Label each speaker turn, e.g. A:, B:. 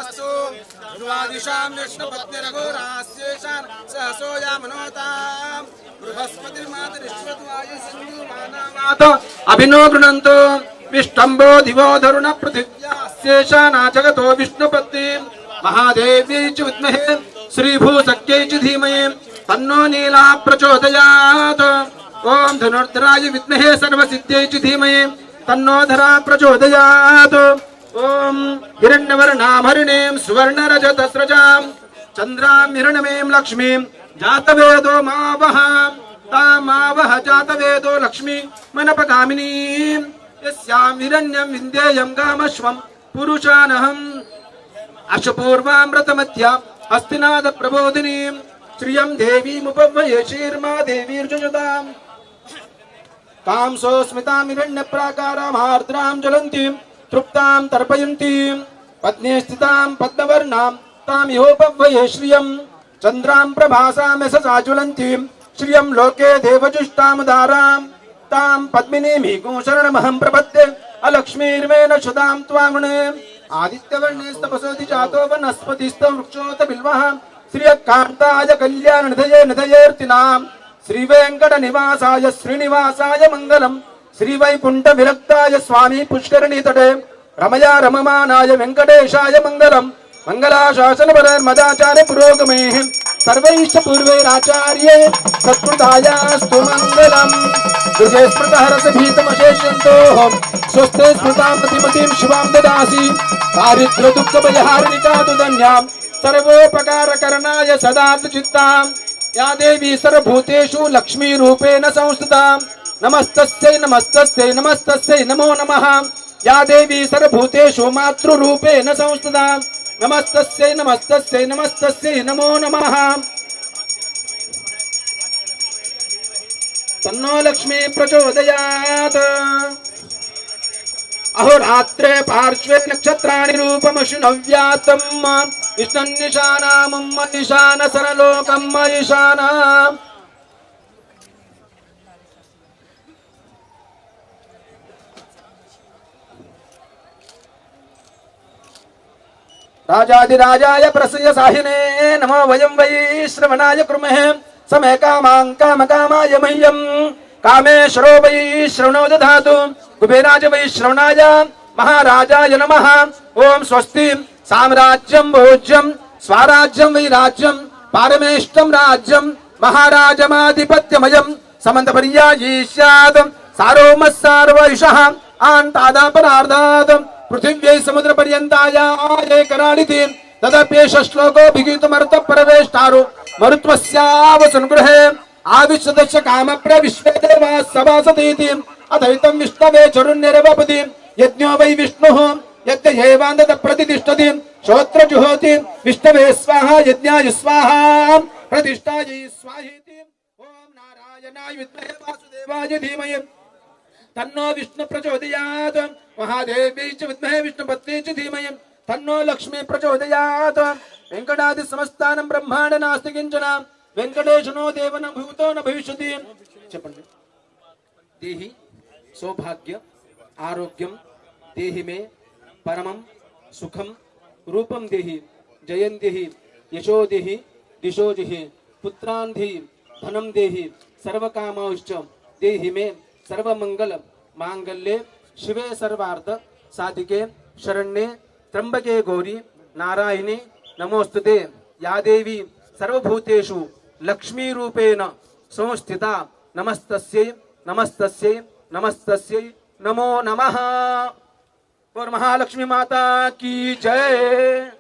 A: तन्नोऽस्तु पूर्वादिशां विष्णुपत्निरघोरास्येषां सहसोऽयामनोताम् बृहस्पतिर्मातरिश्वत्वायुसिन्धुमानावात अभिनो गृह्णन्तु विष्टम्बो दिवो धरुण पृथिव्यास्येषा जगतो विष्णुपत्नी महादेव्यै च विद्महे श्रीभूसख्यै च धीमहि तन्नो नीला प्रचोदयात् ओम धनुर्धराय विद्महे सर्वसिद्ध्यै च धीमहि तन्नो धरा प्रचोदयात् ओम हिरण्यवर्णां हरिणीं सुवर्णरजतस्रजां चन्द्रां हिरण्मयीं लक्ष्मीं जातवेदो मावह तामावह जातवेदो लक्ष्मी मनपगामिनीं यस्यां हिरण्यं विन्देयं गामश्वं पुरुषानहम् अशपूर्वामृतमध्यां हस्तिनाद प्रबोधिनीं श्रियं देवीमुपह्वये शीर्मा देवीर्जुषदाम् कांसो स्मितां हिरण्यप्राकारां आर्द्रां ज्वलन्तीं तृप्तां तर्पयन्तीं पद्मे स्थितां पद्मवर्णां तां योपह्वये श्रियं चन्द्रां प्रभासां यशसा ज्वलन्तीं श्रियं लोके देवजुष्टां दारां तां पद्मिनीं शरणमहं प्रपद्ये अलक्ष्मीर्मेण सदां त्वामुने आदित्यवर्णे तपसोऽधि जातो वनस्पतिस्थो वृक्षोत बिल्वः श्रियकान्ताय कल्याणनिधये निधयेऽर्तिनां श्रीवेङ्कटनिवासाय श्रीनिवासाय मङ्गलम् श्रीवैकुण्ठविरक्ताय स्वामी पुष्करणीतटे रमया रममानाय वेङ्कटेशाय मङ्गलम् मङ्गलाशासनपरमदाचार्य पुरोगमैः सर्वैश्च पूर्वैराचार्ये सत्कृतायास्तु मङ्गलम् दुर्गे स्मृतः रसभीतमशेष्यन्तोः स्वस्ते स्मृतां प्रतिमतीं शिवां ददासि दारिद्र्यदुःखभयहारिणिका तु धन्यां सर्वोपकारकरणाय सदार्थचित्तां या देवी सर्वभूतेषु लक्ष्मीरूपेण संस्थिता नमस्तस्यै नमस्तस्यै नमस्तस्यै नमो नमः या देवी सर्वभूतेषु मातृरूपेण संस्थिता नमस्तस्यै नमस्तस्यै नमस्तस्यै नमो नमः तन्नो लक्ष्मी प्रचोदयात् अहोरात्रे पार्श्वे नक्षत्राणि रूपमशुनव्यातम् ईशानामम् ईशान सरलोकम् ईशान राजाधिराजाय प्रसय साहिने नमो वयं वै श्रवणाय कुर्महे समे कामां कामकामाय मह्यं कामेश्वरो वै श्रवणो दधातु कुबेराज वै श्रवणाय महाराजाय नमः ओम स्वस्ति साम्राज्यं भोज्यं स्वराज्यं वै राज्यं पारमेष्टं राज्यं महाराजमाधिपत्यमयं समन्तपर्यायी स्यात् सारोमस्सार्वैषः आन्तादापरार्धात् पृथिव्यै समुद्रपर्यन्ताय आयेकराणिति तदप्येष श्लोको भिगीतमर्थ परवेष्टारु मरुत्वस्यावसन्गृहे आविश्वदस्य कामप्र विश्वे देवाः सभासतीति अथैतं विष्णवे चरुण्यरवपति यज्ञो वै विष्णुः यज्ञयैवान्तत प्रतिष्ठति श्रोत्र जुहोति विष्णवे स्वाहा यज्ञाय स्वाहा प्रतिष्ठायै स्वाहेति ओम नारायणाय विद्महे वासुदेवाय धीमहि तन्नो विष्णु प्रचोदयात् महादेव्यै च विद्महे विष्णुपत्न्यै च धीमहि तन्नो लक्ष्मी प्रचोदयात् वेंकटादि समस्तानं ब्रह्मांड नास्ति किंचन वेंकटेशनो देवन भूतो न भविष्यति చెప్పండి देहि सौभाग्य आरोग्यम देहि मे परमं सुखम रूपम देहि जयं देहि यशो देहि दिशो देहि पुत्रान् देहि धनं देहि सर्वकामौश्च देहि मे सर्वमंगल मांगल्ये शिवे सर्वार्थ साधिके शरण्ये त्र्यंबके गौरी नारायणी नमोस्तुते या देवी सर्वभूतेषु लक्ष्मी रूपेण संस्थिता नमस्तस्यै नमस्तस्यै नमस्तस्यै नमो नमः और महालक्ष्मी माता की जय।